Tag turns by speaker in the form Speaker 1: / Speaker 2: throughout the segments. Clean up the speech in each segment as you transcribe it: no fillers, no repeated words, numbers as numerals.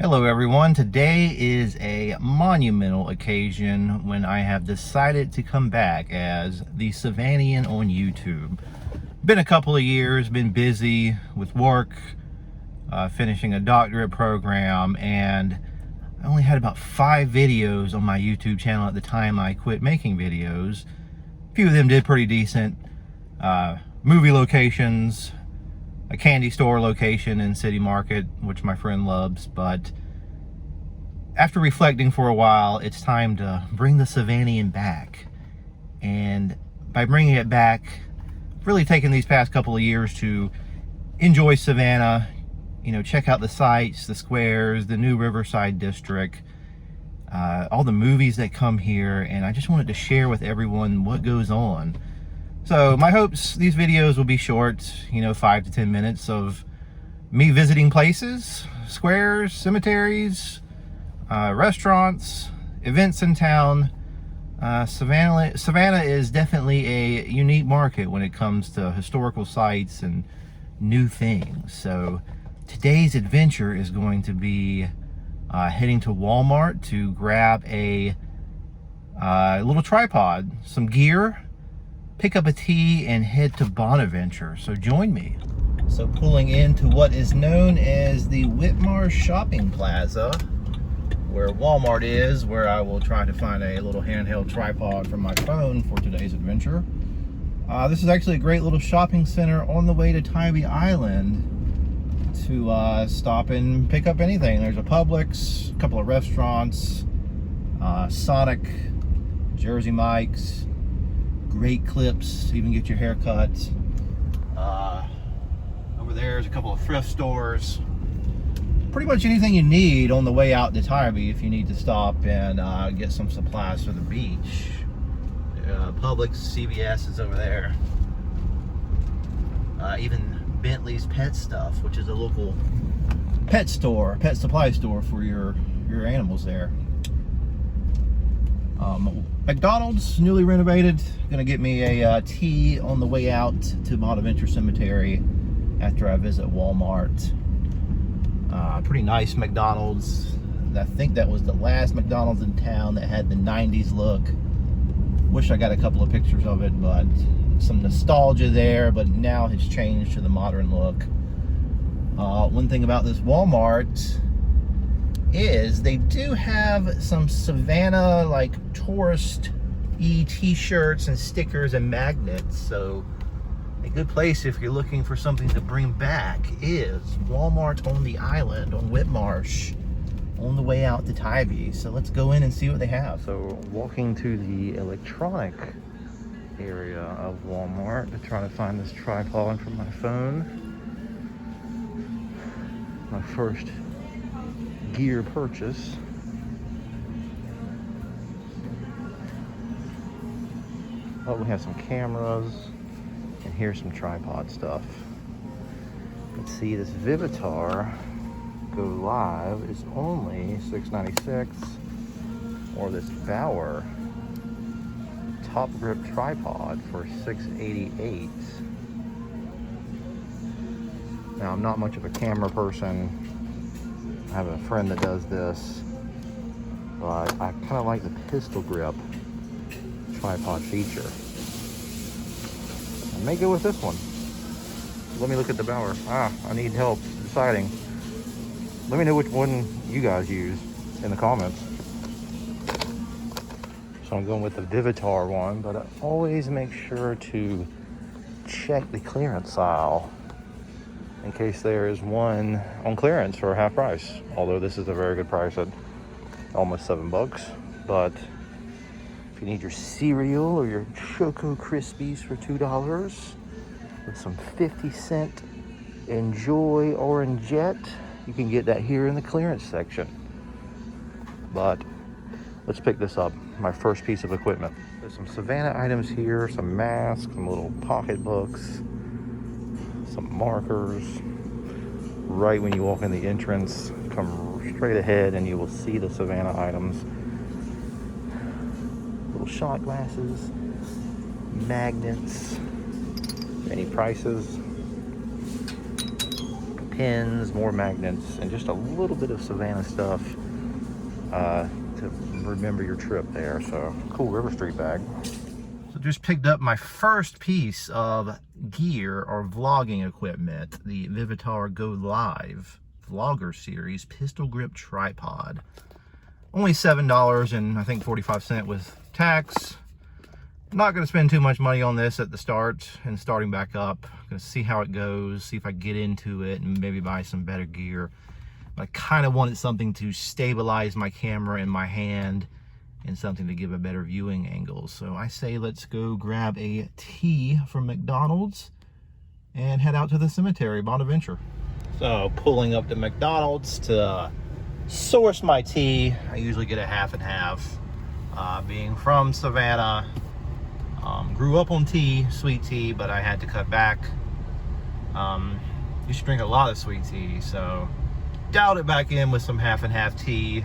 Speaker 1: Hello everyone, today is a monumental occasion when I have decided to come back as the Savannian on YouTube. Been a couple of years, been busy with work, finishing a doctorate program, and I only had about 5 videos on my YouTube channel at the time I quit making videos. A few of them did pretty decent. Movie locations, a candy store location in City Market, which my friend loves, but after reflecting for a while, it's time to bring the Savannian back. And by bringing it back, really taking these past couple of years to enjoy Savannah, check out the sights, the squares, the new Riverside District, all the movies that come here, and I just wanted to share with everyone what goes on. So my hopes, these videos will be short, 5 to 10 minutes of me visiting places, squares, cemeteries, restaurants, events in town. Savannah is definitely a unique market when it comes to historical sites and new things. So today's adventure is going to be heading to Walmart to grab a little tripod, some gear, pick up a tea, and head to Bonaventure. So join me. So pulling into what is known as the Whitmar Shopping Plaza, where Walmart is, where I will try to find a little handheld tripod for my phone for today's adventure. This is actually a great little shopping center on the way to Tybee Island to stop and pick up anything. There's a Publix, a couple of restaurants, Sonic, Jersey Mike's, great clips, even get your hair cut. Over there's a couple of thrift stores. Pretty much anything you need on the way out to Tybee if you need to stop and get some supplies for the beach. Publix, CVS is over there. Even Bentley's Pet Stuff, which is a local pet store, pet supply store for your animals there. McDonald's, newly renovated. Gonna get me a tea on the way out to Bonaventure Cemetery after I visit Walmart. Pretty nice McDonald's. I think that was the last McDonald's in town that had the 90s look. Wish I got a couple of pictures of it, but some nostalgia there, but now it's changed to the modern look. One thing about this Walmart is they do have some Savannah like tourist-y t-shirts and stickers and magnets. So a good place if you're looking for something to bring back is Walmart on the island on Whitmarsh on the way out to Tybee. So let's go in and see what they have. So walking to the electronic area of Walmart to try to find this tripod for my phone. My first gear purchase. Oh, we have some cameras, and here's some tripod stuff. Let's see, this Vivitar Go Live is only $6.96, or this Bauer Top Grip Tripod for $6.88. Now, I'm not much of a camera person. I have a friend that does this, but I kind of like the pistol grip tripod feature. I may go with this one. Let me look at the Bauer. I need help deciding. Let me know which one you guys use in the comments. So I'm going with the Vivitar one, but I always make sure to check the clearance aisle in case there is one on clearance for half price. Although this is a very good price at almost $7. But if you need your cereal or your Choco Krispies for $2 with some 50-cent Enjoy Orangette, you can get that here in the clearance section. But let's pick this up, my first piece of equipment. There's some Savannah items here, some masks, some little pocketbooks, some markers. Right when you walk in the entrance, come straight ahead and you will see the Savannah items. Little shot glasses, magnets, any prices, pins, more magnets, and just a little bit of Savannah stuff to remember your trip there. So cool River Street bag. So just picked up my first piece of gear or vlogging equipment, the Vivitar Go Live Vlogger Series pistol grip tripod. Only $7 and I think 45 cents with tax. Not going to spend too much money on this at the start and starting back up. Going to see how it goes, see if I get into it and maybe buy some better gear. But I kind of wanted something to stabilize my camera in my hand and something to give a better viewing angle. So I say let's go grab a tea from McDonald's and head out to the cemetery, Bonaventure. So pulling up to McDonald's to source my tea. I usually get a half and half. Being from Savannah, grew up on tea, sweet tea, but I had to cut back. Used to drink a lot of sweet tea, so dialed it back in with some half and half tea.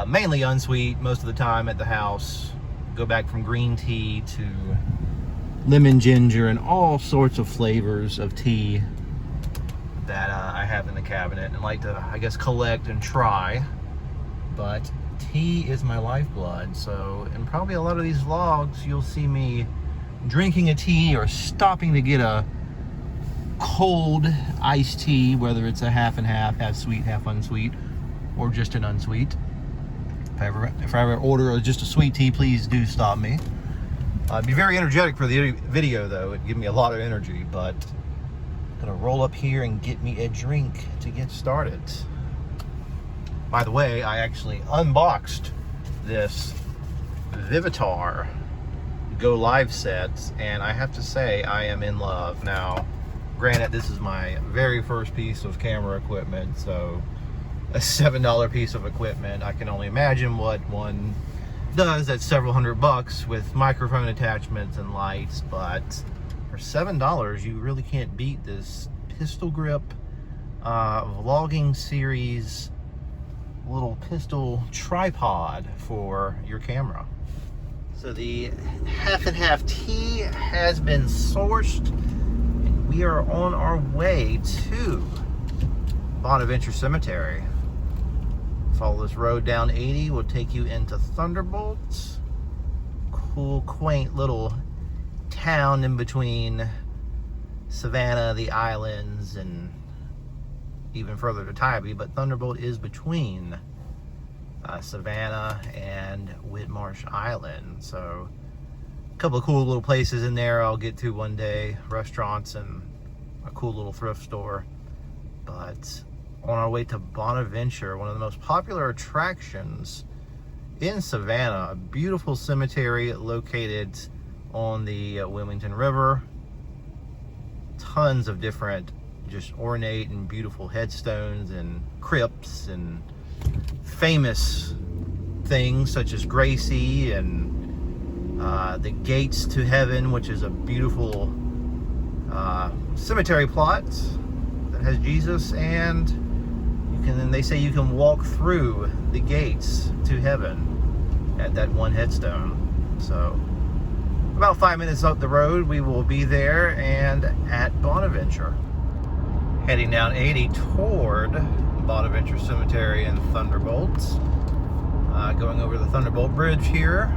Speaker 1: Mainly unsweet most of the time at the house. Go back from green tea to lemon ginger and all sorts of flavors of tea that I have in the cabinet and like to, I guess, collect and try. But tea is my lifeblood, so in probably a lot of these vlogs you'll see me drinking a tea or stopping to get a cold iced tea, whether it's a half and half, half sweet, half unsweet, or just an unsweet. If I ever order just a sweet tea, please do stop me. I'd be very energetic for the video though. It'd give me a lot of energy, but I'm gonna roll up here and get me a drink to get started. By the way, I actually unboxed this Vivitar Go Live set, and I have to say I am in love. Now, granted, this is my very first piece of camera equipment, so a $7 piece of equipment. I can only imagine what one does at several $100 with microphone attachments and lights, but for $7, you really can't beat this pistol grip vlogging series little pistol tripod for your camera. So the half and half tea has been sourced and we are on our way to Bonaventure Cemetery. Follow this road down 80 will take you into Thunderbolt. Cool, quaint little town in between Savannah, the islands, and even further to Tybee, but Thunderbolt is between Savannah and Whitmarsh Island. So a couple of cool little places in there I'll get to one day, restaurants and a cool little thrift store. But on our way to Bonaventure, one of the most popular attractions in Savannah, a beautiful cemetery located on the Wilmington River. Tons of different just ornate and beautiful headstones and crypts and famous things such as Gracie and the Gates to Heaven, which is a beautiful cemetery plot that has Jesus, and they say you can walk through the gates to heaven at that one headstone. So about 5 minutes up the road we will be there and at Bonaventure. Heading down 80 toward Bonaventure Cemetery and Thunderbolt. Going over the Thunderbolt Bridge here.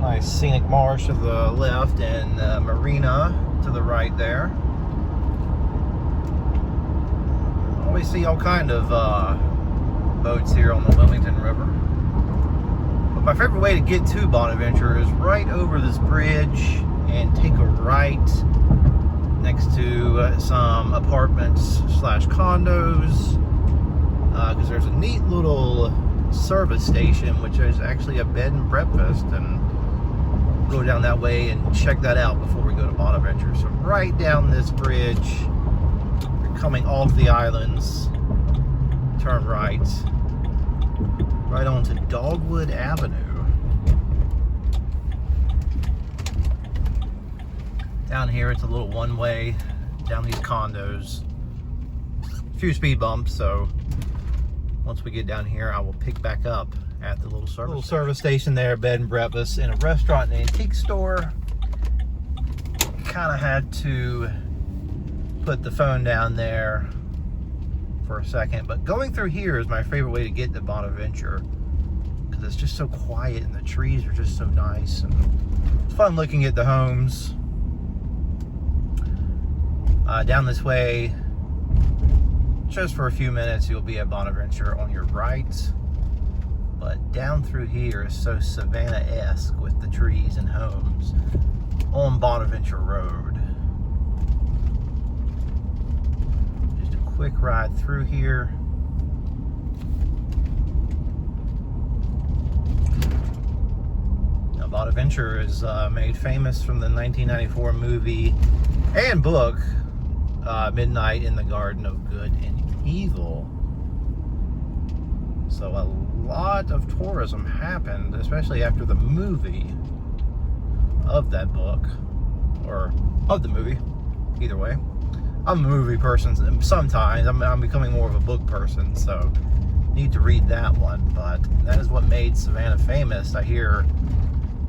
Speaker 1: Nice scenic marsh to the left and marina to the right there. Always see all kind of boats here on the Wilmington River. But my favorite way to get to Bonaventure is right over this bridge and take a right next to some apartments slash condos, because there's a neat little service station which is actually a bed and breakfast, and we'll go down that way and check that out before we go to Bonaventure. So right down this bridge, you're coming off the islands, turn right onto Dogwood Avenue. Down here it's a little one-way down these condos. A few speed bumps, so once we get down here I will pick back up at the little service station there, bed and breakfast, and a restaurant and antique store. Kind of had to put the phone down there for a second. But going through here is my favorite way to get to Bonaventure, because it's just so quiet and the trees are just so nice, and it's fun looking at the homes. Down this way, just for a few minutes, you'll be at Bonaventure on your right. But down through here is so Savannah-esque with the trees and homes on Bonaventure Road. Just a quick ride through here. Now, Bonaventure is made famous from the 1994 movie and book, Midnight in the Garden of Good and Evil. So a lot of tourism happened, especially after the movie of that book, or of the movie, either way. I'm a movie person sometimes. I'm becoming more of a book person, so need to read that one. But that is what made Savannah famous. I hear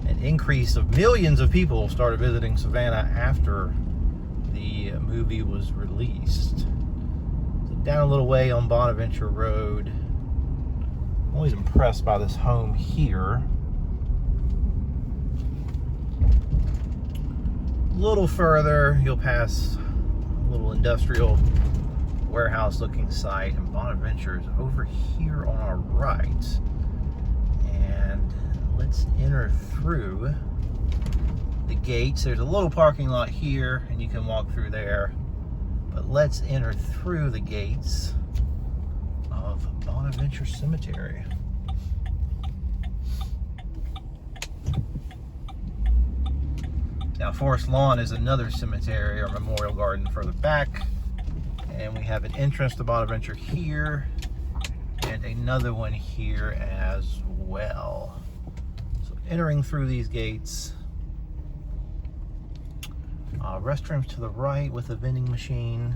Speaker 1: an increase of millions of people started visiting Savannah after the movie was released. So down a little way on Bonaventure Road. I'm always impressed by this home here. A little further, you'll pass a little industrial warehouse looking site, and Bonaventure is over here on our right. And let's enter through the gates. There's a little parking lot here, and you can walk through there. But let's enter through the gates of Bonaventure Cemetery. Now, Forest Lawn is another cemetery or memorial garden further back, and we have an entrance to Bonaventure here and another one here as well. So entering through these gates, restrooms to the right with a vending machine.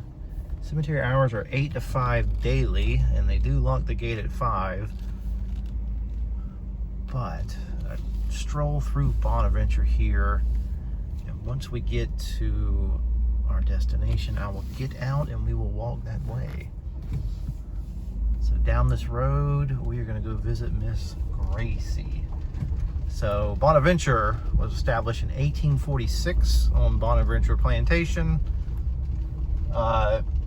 Speaker 1: Cemetery hours are 8 to 5 daily, and they do lock the gate at 5. But a stroll through Bonaventure here, and once we get to our destination, I will get out and we will walk that way. So down this road, we are going to go visit Miss Gracie. So Bonaventure was established in 1846 on Bonaventure Plantation.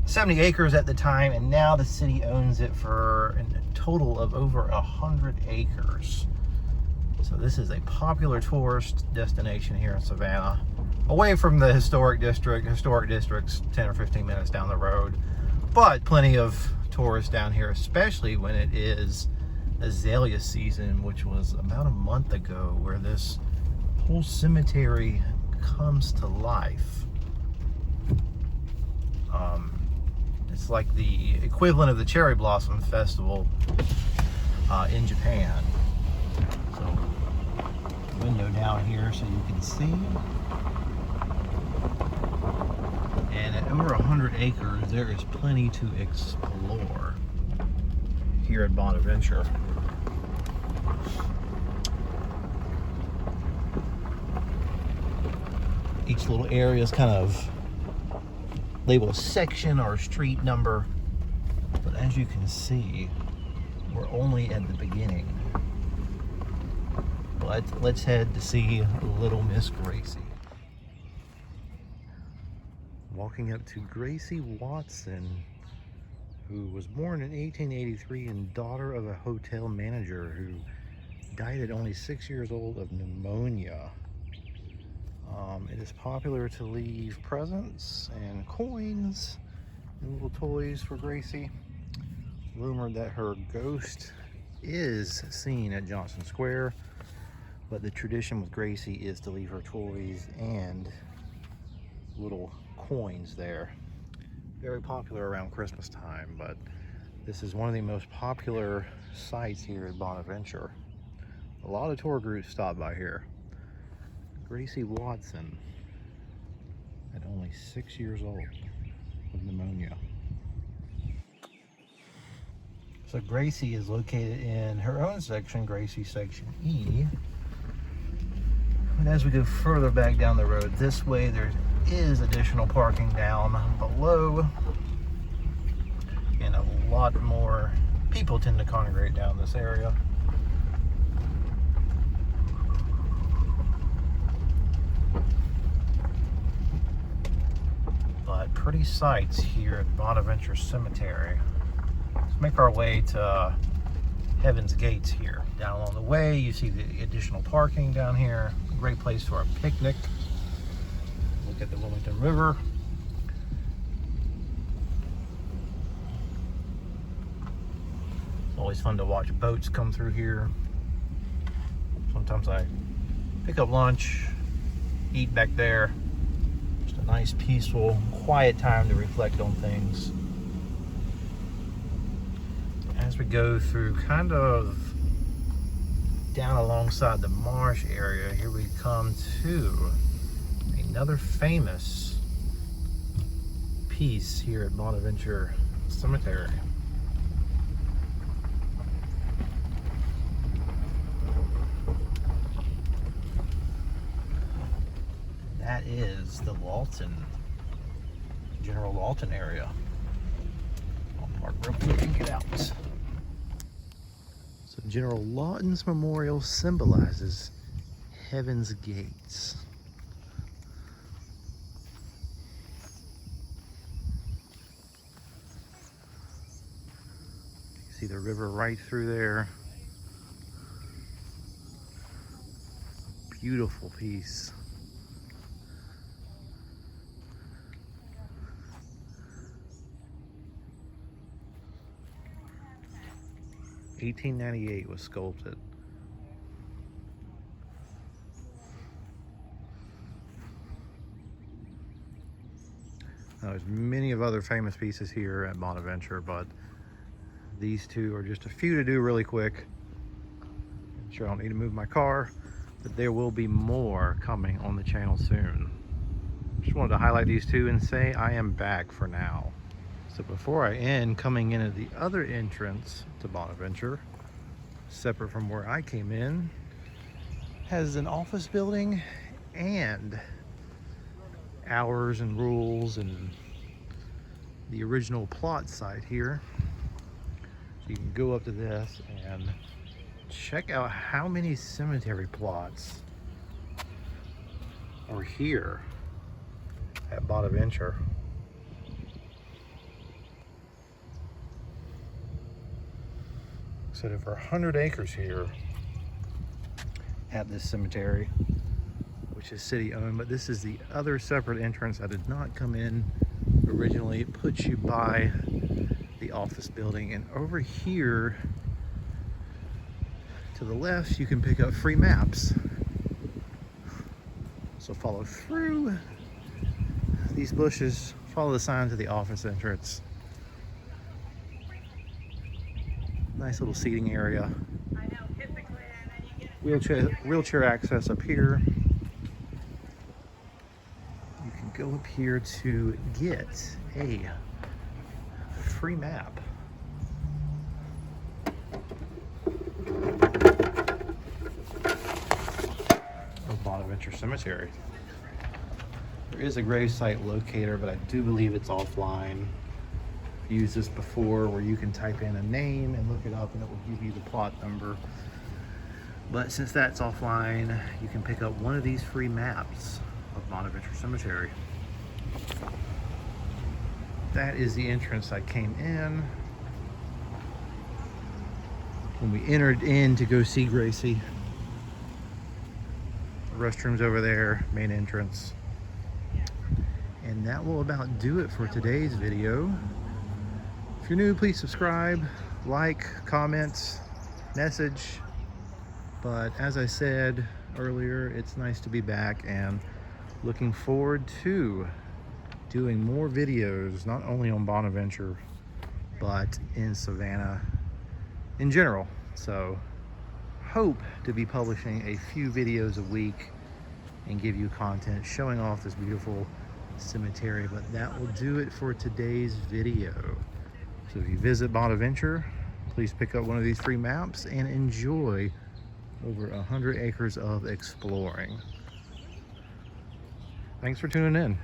Speaker 1: 70 acres at the time, and now the city owns it for a total of over 100 acres. So this is a popular tourist destination here in Savannah, away from the historic district. Historic district's 10 or 15 minutes down the road, but plenty of tourists down here, especially when it is azalea season, which was about a month ago, where this whole cemetery comes to life. It's like the equivalent of the Cherry Blossom Festival in Japan. So, window down here so you can see. And at over 100 acres, there is plenty to explore here at Bonaventure. Each little area is kind of labeled a section or a street number, but as you can see, we're only at the beginning. But let's head to see little Miss Gracie. Walking up to Gracie Watson, who was born in 1883 and daughter of a hotel manager who died at only 6 years old of pneumonia. It is popular to leave presents and coins and little toys for Gracie. Rumored that her ghost is seen at Johnson Square, but the tradition with Gracie is to leave her toys and little coins there. Very popular around Christmas time, but this is one of the most popular sites here at Bonaventure. A lot of tour groups stop by here. Gracie Watson, at only 6 years old, with pneumonia. So Gracie is located in her own section, Gracie Section E. And as we go further back down the road this way, there's is additional parking down below, and a lot more people tend to congregate down this area. But pretty sights here at Bonaventure Cemetery. Let's make our way to Heaven's Gates here. Down along the way, you see the additional parking down here. A great place for a picnic. Look at the Wilmington River. It's always fun to watch boats come through here. Sometimes I pick up lunch, eat back there. Just a nice, peaceful, quiet time to reflect on things. As we go through kind of down alongside the marsh area, here we come to another famous piece here at Bonaventure Cemetery. That is the Lawton, General Lawton area. I'll park real quick and get out. So General Lawton's memorial symbolizes Heaven's Gates. You see the river right through there. Beautiful piece. $1898 was sculpted. Now, there's many of other famous pieces here at Bonaventure, but these two are just a few to do really quick. I'm sure I don't need to move my car, but there will be more coming on the channel soon. Just wanted to highlight these two and say I am back for now. So before I end, coming in at the other entrance to Bonaventure, separate from where I came in, has an office building and hours and rules and the original plot site here. So you can go up to this and check out how many cemetery plots are here at Bonaventure. So over 100 acres here at this cemetery, which is city owned, but this is the other separate entrance. I did not come in originally. It puts you by the office building, and over here to the left you can pick up free maps. So follow through these bushes, follow the sign to the office entrance. Nice little seating area. Wheelchair access up here. You can go up here to get a free map. Of Bonaventure Cemetery. There is a gravesite locator, but I do believe it's offline. Used this before, where you can type in a name and look it up and it will give you the plot number. But since that's offline, you can pick up one of these free maps of Bonaventure Cemetery. That is the entrance I came in when we entered in to go see Gracie. The restrooms over there, main entrance. And that will about do it for today's video. If you're new, please subscribe, like, comment, message. But as I said earlier, it's nice to be back and looking forward to doing more videos, not only on Bonaventure, but in Savannah in general. So hope to be publishing a few videos a week and give you content showing off this beautiful cemetery. But that will do it for today's video. So if you visit Bonaventure, please pick up one of these free maps and enjoy over 100 acres of exploring. Thanks for tuning in.